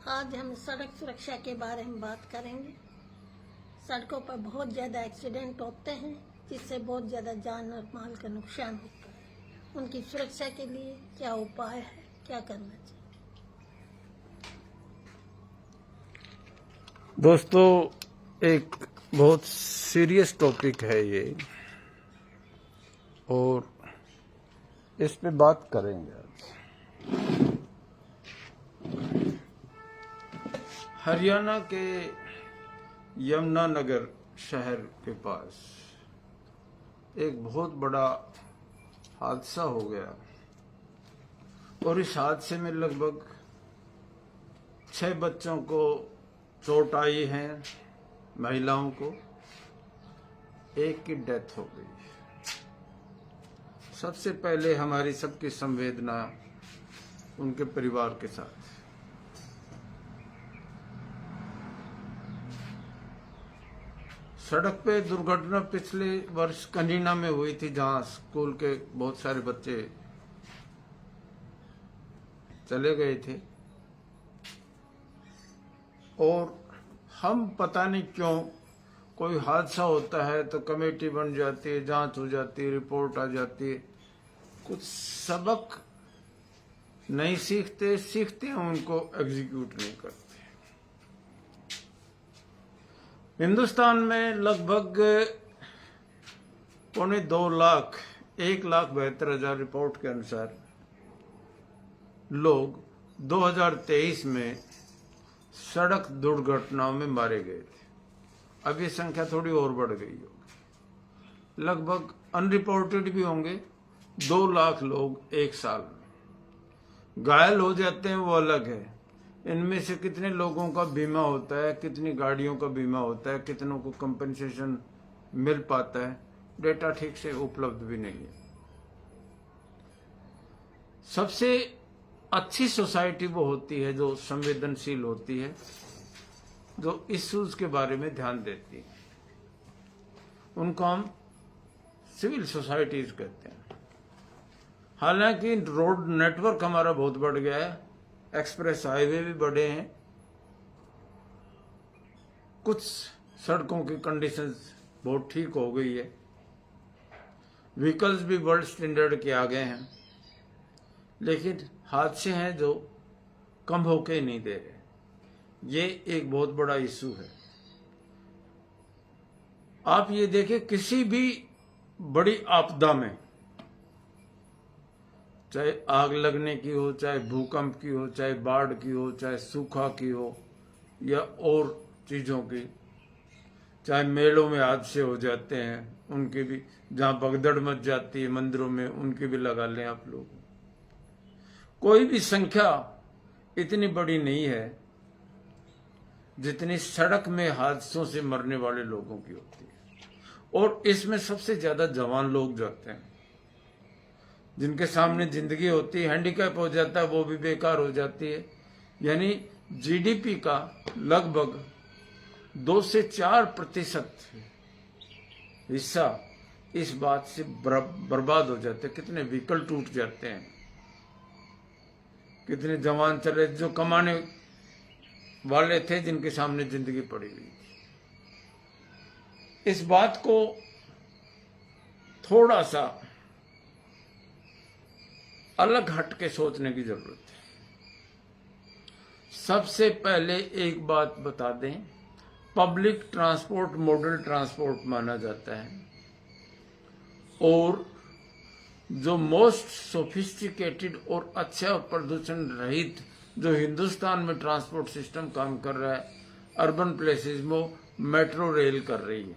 आज हम सड़क सुरक्षा के बारे में बात करेंगे। सड़कों पर बहुत ज़्यादा एक्सीडेंट होते हैं जिससे बहुत ज़्यादा जान और माल का नुकसान होता है। उनकी सुरक्षा के लिए क्या उपाय है, क्या करना चाहिए? दोस्तों, एक बहुत सीरियस टॉपिक है ये, और इस पे बात करेंगे आज। हरियाणा के यमुनानगर शहर के पास एक बहुत बड़ा हादसा हो गया और इस हादसे में लगभग 6 बच्चों को चोट आई है, महिलाओं को, एक की डेथ हो गई। सबसे पहले हमारी सबकी संवेदना उनके परिवार के साथ। सड़क पे दुर्घटना पिछले वर्ष कनीना में हुई थी, जहां स्कूल के बहुत सारे बच्चे चले गए थे और हम पता नहीं क्यों कोई हादसा होता है तो कमेटी बन जाती है, जांच हो जाती है, रिपोर्ट आ जाती है, कुछ सबक नहीं सीखते हैं, उनको एग्जीक्यूट नहीं करते। हिंदुस्तान में लगभग 2.25 लाख 1,72,000 रिपोर्ट के अनुसार लोग 2023 में सड़क दुर्घटनाओं में मारे गए थे। अब ये संख्या थोड़ी और बढ़ गई होगी, लगभग अनरिपोर्टेड भी होंगे 2 लाख लोग एक साल में। घायल हो जाते हैं वो अलग है, इनमें से कितने लोगों का बीमा होता है, कितनी गाड़ियों का बीमा होता है, कितनों को कंपनसेशन मिल पाता है, डेटा ठीक से उपलब्ध भी नहीं है। सबसे अच्छी सोसाइटी वो होती है जो संवेदनशील होती है, जो इश्यूज के बारे में ध्यान देती है, उनको हम सिविल सोसाइटीज कहते हैं। हालांकि रोड नेटवर्क हमारा बहुत बढ़ गया है, एक्सप्रेस हाईवे भी बढ़े हैं, कुछ सड़कों की कंडीशंस बहुत ठीक हो गई है, व्हीकल्स भी वर्ल्ड स्टैंडर्ड के आ गए हैं, लेकिन हादसे हैं जो कम होके नहीं दे रहे। ये एक बहुत बड़ा इशू है। आप ये देखें, किसी भी बड़ी आपदा में, चाहे आग लगने की हो, चाहे भूकंप की हो, चाहे बाढ़ की हो, चाहे सूखा की हो, या और चीजों की, चाहे मेलों में हादसे हो जाते हैं उनके भी, जहां भगदड़ मच जाती है मंदिरों में, उनके भी लगा लें आप लोग। कोई भी संख्या इतनी बड़ी नहीं है जितनी सड़क में हादसों से मरने वाले लोगों की होती है। और इसमें सबसे ज्यादा जवान लोग जाते हैं, जिनके सामने जिंदगी होती है, हैंडीकैप हो जाता है, वो भी बेकार हो जाती है। यानी जीडीपी का लगभग 2 से 4% हिस्सा इस बात से बर्बाद हो जाते हैं। कितने व्हीकल टूट जाते हैं, कितने जवान चले जो कमाने वाले थे, जिनके सामने जिंदगी पड़ी हुई थी। इस बात को थोड़ा सा अलग हट के सोचने की जरूरत है। सबसे पहले एक बात बता दें, पब्लिक ट्रांसपोर्ट मॉडल ट्रांसपोर्ट माना जाता है, और जो मोस्ट सोफिस्टिकेटेड और अच्छा प्रदूषण रहित जो हिंदुस्तान में ट्रांसपोर्ट सिस्टम काम कर रहा है, अर्बन प्लेसेस में मेट्रो रेल कर रही है।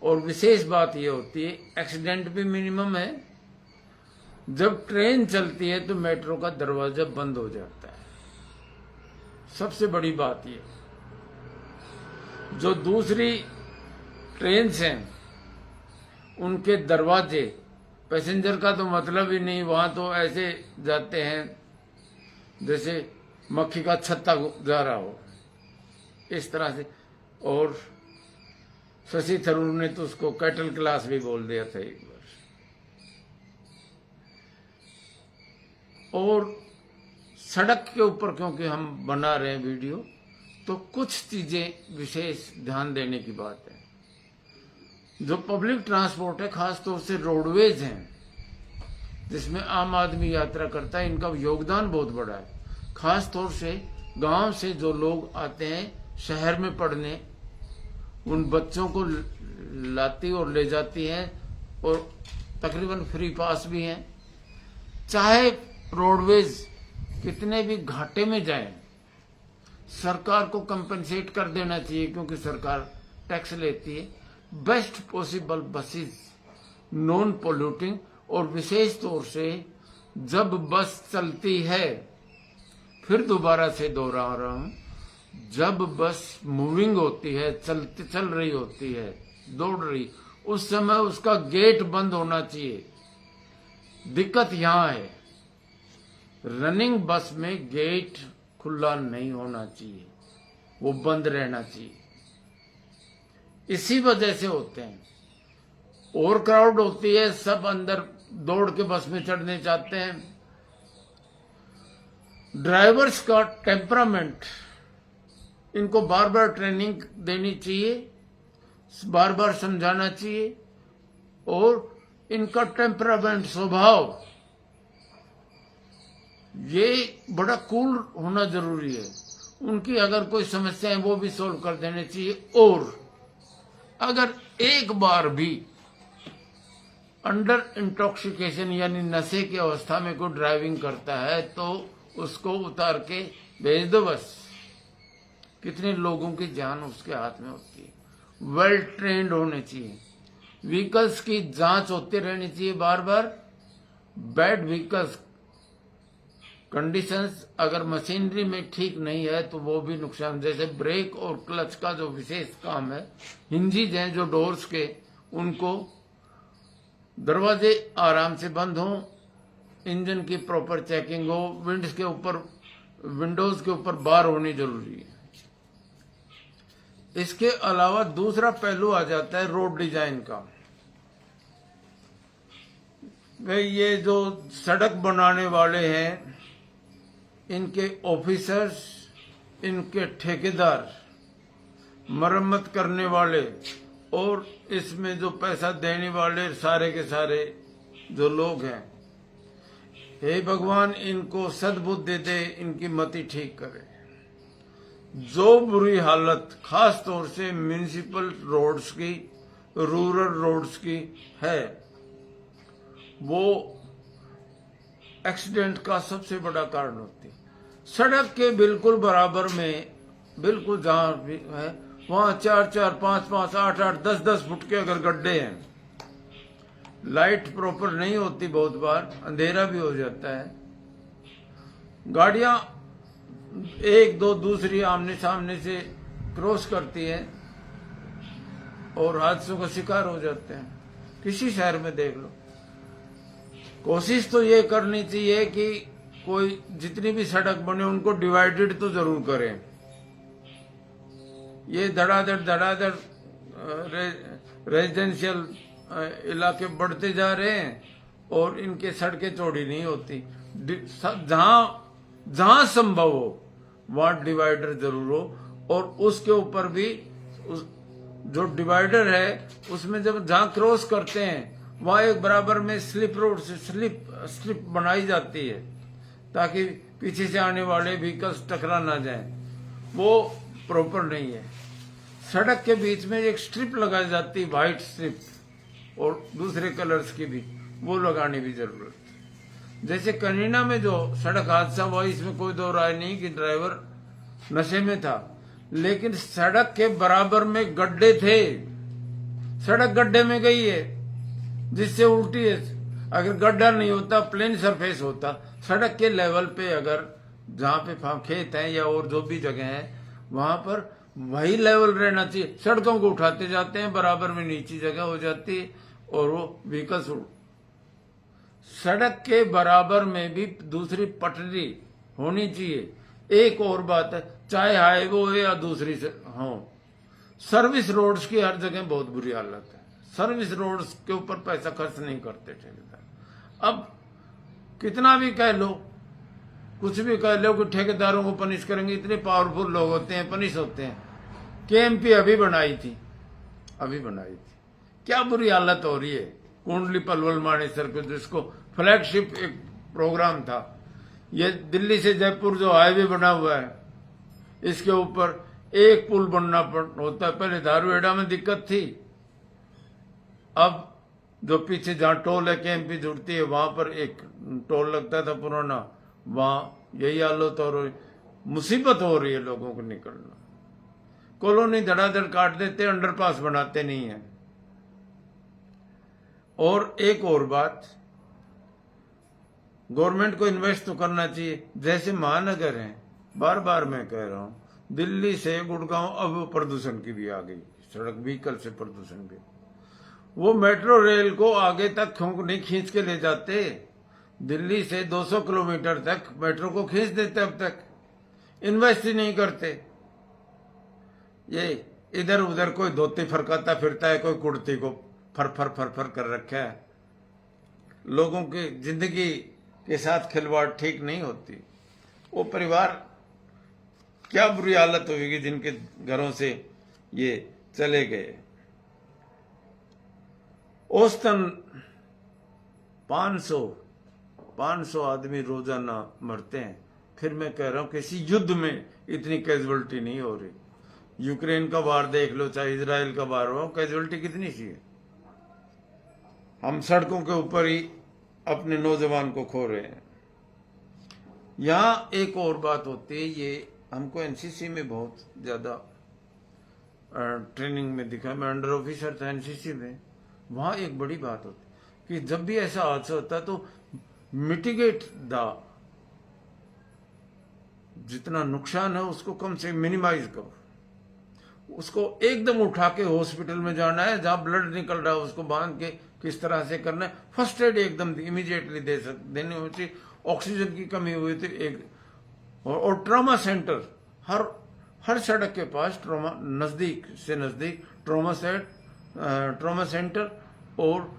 और विशेष बात यह होती है, एक्सीडेंट भी मिनिमम है। जब ट्रेन चलती है तो मेट्रो का दरवाजा बंद हो जाता है। सबसे बड़ी बात यह, जो दूसरी ट्रेन हैं उनके दरवाजे, पैसेंजर का तो मतलब ही नहीं, वहां तो ऐसे जाते हैं जैसे मक्खी का छत्ता जा रहा हो, इस तरह से। और शशि थरूर ने तो उसको कैटल क्लास भी बोल दिया था एक बार। और सड़क के ऊपर क्योंकि हम बना रहे हैं वीडियो, तो कुछ चीजें विशेष ध्यान देने की बात है। जो पब्लिक ट्रांसपोर्ट है, खासतौर से रोडवेज हैं, जिसमें आम आदमी यात्रा करता है, इनका योगदान बहुत बड़ा है। खास तौर से गांव से जो लोग आते हैं शहर में पढ़ने, उन बच्चों को लाती और ले जाती हैं, और तकरीबन फ्री पास भी हैं। चाहे रोडवेज कितने भी घाटे में जाए, सरकार को कंपनसेट कर देना चाहिए, क्योंकि सरकार टैक्स लेती है। Best possible buses, non polluting, और विशेष तौर से जब बस चलती है, फिर दोबारा से दोहरा रहा हूं, जब बस मूविंग होती है, चल रही होती है, दौड़ रही, उस समय उसका गेट बंद होना चाहिए। दिक्कत यहां है, रनिंग बस में गेट खुला नहीं होना चाहिए, वो बंद रहना चाहिए। इसी वजह से होते हैं, ओवर क्राउड होती है, सब अंदर दौड़ के बस में चढ़ने चाहते हैं। ड्राइवर्स का टेम्परामेंट, इनको बार बार ट्रेनिंग देनी चाहिए, बार बार समझाना चाहिए, और इनका टेम्परामेंट, स्वभाव, ये बड़ा कूल होना जरूरी है। उनकी अगर कोई समस्या है वो भी सॉल्व कर देने चाहिए। और अगर एक बार भी अंडर इंटॉक्सिकेशन यानी नशे की अवस्था में कोई ड्राइविंग करता है, तो उसको उतार के भेज दो बस। कितने लोगों की जान उसके हाथ में होती है। वेल ट्रेन्ड होने चाहिए, व्हीकल्स की जांच होती रहनी चाहिए बार बार। बैड व्हीकल्स कंडीशंस अगर मशीनरी में ठीक नहीं है तो वो भी नुकसान, जैसे ब्रेक और क्लच का जो विशेष काम है, हिंजिज हैं जो डोर्स के, उनको दरवाजे आराम से बंद हों, इंजन की प्रॉपर चेकिंग हो, विंडोज के ऊपर बार होनी जरूरी है। इसके अलावा दूसरा पहलू आ जाता है रोड डिजाइन का। वे ये जो सड़क बनाने वाले हैं, इनके ऑफिसर्स, इनके ठेकेदार, मरम्मत करने वाले, और इसमें जो पैसा देने वाले सारे के सारे जो लोग हैं, हे भगवान इनको सद्बुद्धि दे, इनकी मति ठीक करे। जो बुरी हालत खास तौर से म्युनिसिपल रोड्स की, रूरल रोड्स की है, वो एक्सीडेंट का सबसे बड़ा कारण होती है। सड़क के बिल्कुल बराबर में, बिल्कुल जहां भी है, वहां 4-4, 5-5, 8-8, 10-10 फुट के अगर गड्ढे हैं, लाइट प्रॉपर नहीं होती, बहुत बार अंधेरा भी हो जाता है, गाड़ियां एक दो दूसरी आमने सामने से क्रॉस करती है और हादसों का शिकार हो जाते हैं। किसी शहर में देख लो। कोशिश तो ये करनी चाहिए कि कोई जितनी भी सड़क बने उनको डिवाइडेड तो जरूर करें। ये धड़ाधड़ रेजिडेंशियल इलाके बढ़ते जा रहे हैं और इनके सड़कें चौड़ी नहीं होती। जहां संभव हो वहां डिवाइडर जरूर हो, और उसके ऊपर भी जो डिवाइडर है उसमें जब जहां क्रॉस करते हैं वहां एक बराबर में स्लिप रोड से स्लिप बनाई जाती है, ताकि पीछे से आने वाले व्हीकल्स टकरा ना जाएं। वो प्रॉपर नहीं है। सड़क के बीच में एक स्ट्रिप लगाई जाती है, व्हाइट स्ट्रिप, और दूसरे कलर्स की भी, वो लगाने की जरूरत है। जैसे कनीना में जो सड़क हादसा हुआ, इसमें कोई दो राय नहीं कि ड्राइवर नशे में था, लेकिन सड़क के बराबर में गड्ढे थे, सड़क गड्ढे में गई है, जिससे उल्टी है। अगर गड्ढा नहीं होता, प्लेन सरफेस होता, सड़क के लेवल पे, अगर जहां पे खेत है या और जो भी जगह है वहां पर वही लेवल रहना चाहिए। सड़कों को उठाते जाते हैं, बराबर में नीची जगह हो जाती है और वो व्हीकल्स, सड़क के बराबर में भी दूसरी पटरी होनी चाहिए। एक और बात है, चाहे हाईवे हो या दूसरी से हो, सर्विस रोड्स की हर जगह बहुत बुरी हालत है। सर्विस रोड्स के ऊपर पैसा खर्च नहीं करते ठेकेदार। अब कितना भी कह लो, कुछ भी कह लो कि ठेकेदारों को पनिश करेंगे, इतने पावरफुल लोग होते हैं, पनिश होते हैं। केएमपी अभी बनाई थी। क्या बुरी हालत हो रही है। कुंडली पलवल मानेसर पे जिसको फ्लैगशिप एक प्रोग्राम था, ये दिल्ली से जयपुर जो हाईवे बना हुआ है, इसके ऊपर एक पुल बनना होता है। पहले धारूहेड़ा में दिक्कत थी, अब जो पीछे जहां टोल है केएमपी जुड़ती है, वहां पर एक टोल लगता था पुराना, वहां यही हालत हो रही, मुसीबत हो रही है लोगों को निकलना। कॉलोनी धड़ाधड़ काट देते, अंडरपास बनाते नहीं है। और एक और बात, गवर्नमेंट को इन्वेस्ट तो करना चाहिए। जैसे महानगर है, बार बार मैं कह रहा हूं, दिल्ली से गुड़गांव अब प्रदूषण की भी आ गई, सड़क व्हीकल से प्रदूषण भी। वो मेट्रो रेल को आगे तक नहीं खींच के ले जाते। दिल्ली से 200 किलोमीटर तक मेट्रो को खींच देते, अब तक इन्वेस्ट ही नहीं करते। ये इधर उधर कोई धोती फरकाता फिरता है, कोई कुर्ती को फर फर फर फर कर रखा है। लोगों की जिंदगी के साथ खिलवाड़ ठीक नहीं होती। वो परिवार, क्या बुरी हालत होगी जिनके घरों से ये चले गए। औसतन 500 आदमी रोजाना मरते हैं। फिर मैं कह रहा हूं किसी युद्ध में इतनी कैजुअलिटी नहीं हो रही। यूक्रेन का वार देख लो, चाहे इजराइल का वार हो, कैजुअलिटी कितनी सी है। हम सड़कों के ऊपर ही अपने नौजवान को खो रहे हैं। यहां एक और बात होती है, ये हमको एनसीसी में बहुत ज्यादा ट्रेनिंग में दिखा। मैं अंडर ऑफिसर था एनसीसी में। वहां एक बड़ी बात होती कि जब भी ऐसा हादसा होता है तो मिटिगेट द, जितना नुकसान है उसको कम से मिनिमाइज करो। उसको एकदम उठा के हॉस्पिटल में जाना है, जहां ब्लड निकल रहा है उसको बांध के किस तरह से करना है। फर्स्ट एड एकदम इमीडिएटली देनी होती। ऑक्सीजन की कमी हुई थी एक, और ट्रॉमा सेंटर हर सड़क के पास ट्रॉमा, नजदीक से नजदीक ट्रॉमा सेंटर और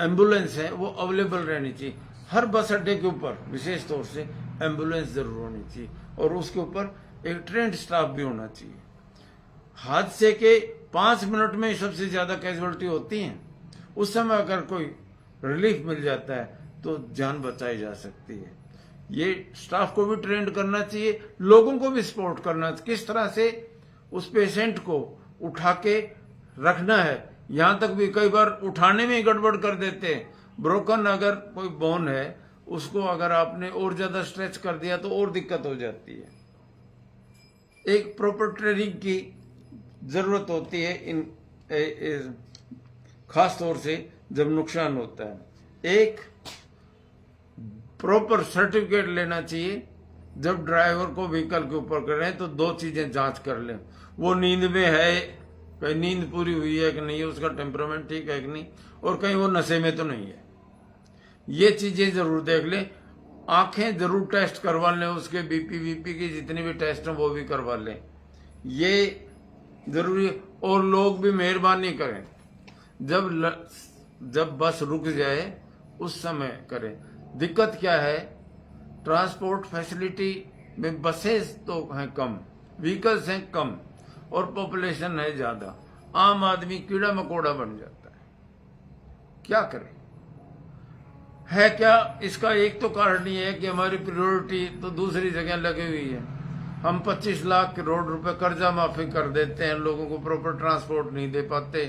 एम्बुलेंस है वो अवेलेबल रहनी चाहिए। हर बस अड्डे के ऊपर विशेष तौर से एम्बुलेंस जरूर होनी चाहिए, और उसके ऊपर एक ट्रेंड स्टाफ भी होना चाहिए। हादसे के 5 मिनट में सबसे ज्यादा कैजुअलिटी होती हैं। उस समय अगर कोई रिलीफ मिल जाता है तो जान बचाई जा सकती है। ये स्टाफ को भी ट्रेंड करना चाहिए, लोगों को भी सपोर्ट करना चाहिए, किस तरह से उस पेशेंट को उठा के रखना है। यहां तक भी कई बार उठाने में ही गड़बड़ कर देते हैं। ब्रोकन अगर कोई बोन है, उसको अगर आपने और ज्यादा स्ट्रेच कर दिया तो और दिक्कत हो जाती है। एक प्रॉपर ट्रेनिंग की जरूरत होती है इन खास तौर से जब नुकसान होता है। एक प्रॉपर सर्टिफिकेट लेना चाहिए। जब ड्राइवर को व्हीकल के ऊपर कर रहे हैं तो 2 चीजें जांच कर लें, वो नींद में है, कहीं नींद पूरी हुई है कि नहीं है, उसका टेम्परामेंट ठीक है कि नहीं, और कहीं वो नशे में तो नहीं है। ये चीजें जरूर देख लें। आंखें जरूर टेस्ट करवा लें, उसके बीपी की जितनी भी टेस्ट हैं वो भी करवा लें, ये जरूरी। और लोग भी मेहरबानी करें, जब बस रुक जाए उस समय करें। दिक्कत क्या है, ट्रांसपोर्ट फैसिलिटी में बसेस तो हैं कम, व्हीकल्स हैं कम, और पॉपुलेशन है ज्यादा। आम आदमी कीड़ा मकोड़ा बन जाता है। क्या करें, है क्या इसका एक तो कारण ही है कि हमारी प्रायोरिटी तो दूसरी जगह लगी हुई है। हम 25 लाख करोड़ रुपए कर्जा माफी कर देते हैं, लोगों को प्रॉपर ट्रांसपोर्ट नहीं दे पाते।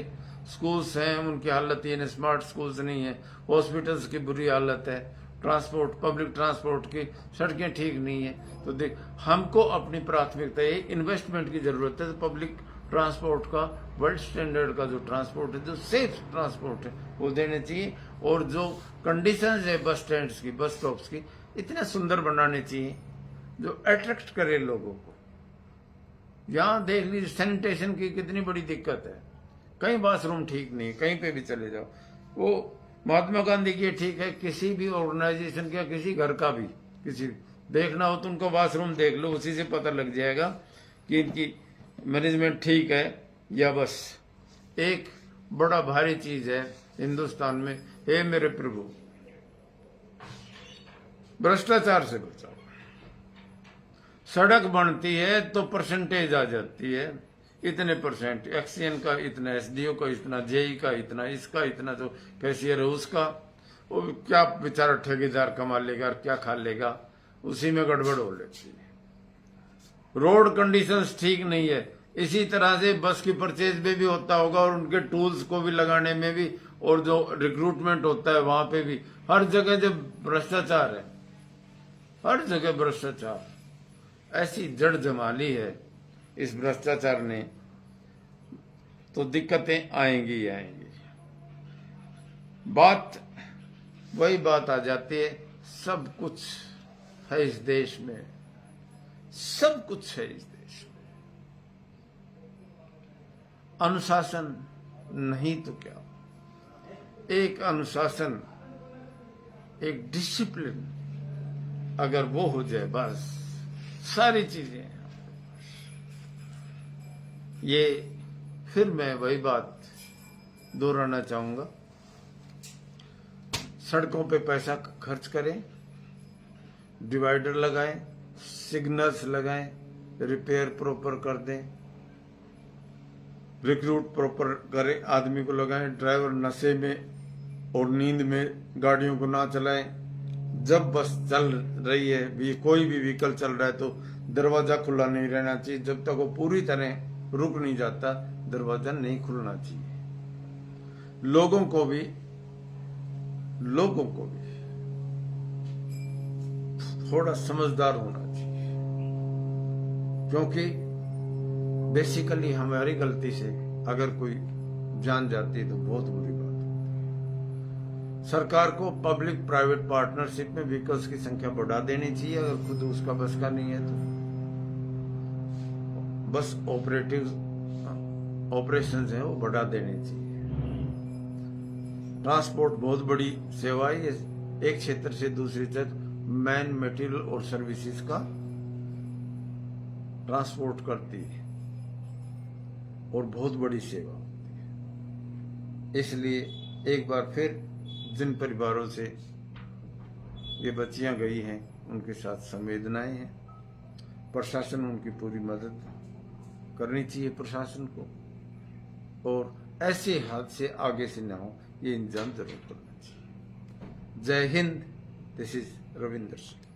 स्कूल्स हैं, उनकी हालत ये नहीं, स्मार्ट स्कूल्स नहीं है। हॉस्पिटल्स की बुरी हालत है, ट्रांसपोर्ट, पब्लिक ट्रांसपोर्ट की सड़कें ठीक नहीं है। तो देख, हमको अपनी प्राथमिकता ये इन्वेस्टमेंट की जरूरत है। तो पब्लिक ट्रांसपोर्ट का, वर्ल्ड स्टैंडर्ड का जो ट्रांसपोर्ट है, जो सेफ ट्रांसपोर्ट है, वो देने चाहिए। और जो कंडीशंस है बस स्टैंड्स की, बस स्टॉप्स की, इतने सुंदर बनाने चाहिए जो अट्रैक्ट करे लोगों को। यहां देख लीजिए सैनिटेशन की कितनी बड़ी दिक्कत है। कहीं बाथरूम ठीक नहीं, कहीं पे भी चले जाओ। वो महात्मा गांधी की ठीक है, किसी भी ऑर्गेनाइजेशन का, किसी घर का भी, किसी देखना हो तो उनका बाथरूम देख लो, उसी से पता लग जाएगा कि इनकी मैनेजमेंट ठीक है या बस एक बड़ा भारी चीज है हिंदुस्तान में। हे मेरे प्रभु, भ्रष्टाचार से बचाओ। सड़क बनती है तो परसेंटेज आ जाती है, इतने परसेंट एक्सीएन का इतना, एसडीओ का इतना, जेई का इतना, इसका इतना, जो कैशियर है उसका, वो क्या बेचारा ठेकेदार कमा लेगा और क्या खा लेगा, उसी में गड़बड़ हो लेती है। रोड कंडीशंस ठीक नहीं है, इसी तरह से बस की परचेज में भी होता होगा और उनके टूल्स को भी लगाने में भी, और जो रिक्रूटमेंट होता है वहां पे भी, हर जगह जब भ्रष्टाचार है, हर जगह भ्रष्टाचार, ऐसी जड़ जमा ली है इस भ्रष्टाचार ने, तो दिक्कतें आएंगी ही आएंगी। बात वही बात आ जाती है, सब कुछ है इस देश में, सब कुछ है इस देश में, अनुशासन नहीं तो क्या, एक अनुशासन, एक डिसिप्लिन अगर वो हो जाए, बस सारी चीजें। ये फिर मैं वही बात दोहराना चाहूंगा, सड़कों पे पैसा खर्च करें, डिवाइडर लगाएं, सिग्नल्स लगाएं, रिपेयर प्रॉपर कर दें, रिक्रूट प्रॉपर करें, आदमी को लगाएं, ड्राइवर नशे में और नींद में गाड़ियों को ना चलाएं। जब बस चल रही है, भी कोई भी व्हीकल चल रहा है तो दरवाजा खुला नहीं रहना चाहिए, जब तक वो पूरी तरह रुक नहीं जाता दरवाजा नहीं खुलना चाहिए। लोगों को भी थोड़ा समझदार होना चाहिए, क्योंकि बेसिकली हमारी गलती से अगर कोई जान जाती है तो बहुत बुरी बात है। सरकार को पब्लिक प्राइवेट पार्टनरशिप में व्हीकल्स की संख्या बढ़ा देनी चाहिए, अगर खुद उसका बस का नहीं है तो। बस ऑपरेशंस है वो बढ़ा देनी चाहिए। ट्रांसपोर्ट बहुत बड़ी सेवा है, एक क्षेत्र से दूसरे क्षेत्र मैन, मटेरियल और सर्विसेज का ट्रांसपोर्ट करती है और बहुत बड़ी सेवा होती है। इसलिए एक बार फिर जिन परिवारों से ये बच्चियां गई हैं उनके साथ संवेदनाएं हैं, प्रशासन उनकी पूरी मदद करनी चाहिए प्रशासन को, और ऐसे हादसे आगे से ना हो ये इंतजाम जरूर करना चाहिए। जय हिंद, दिस इज रविंदर सिंह।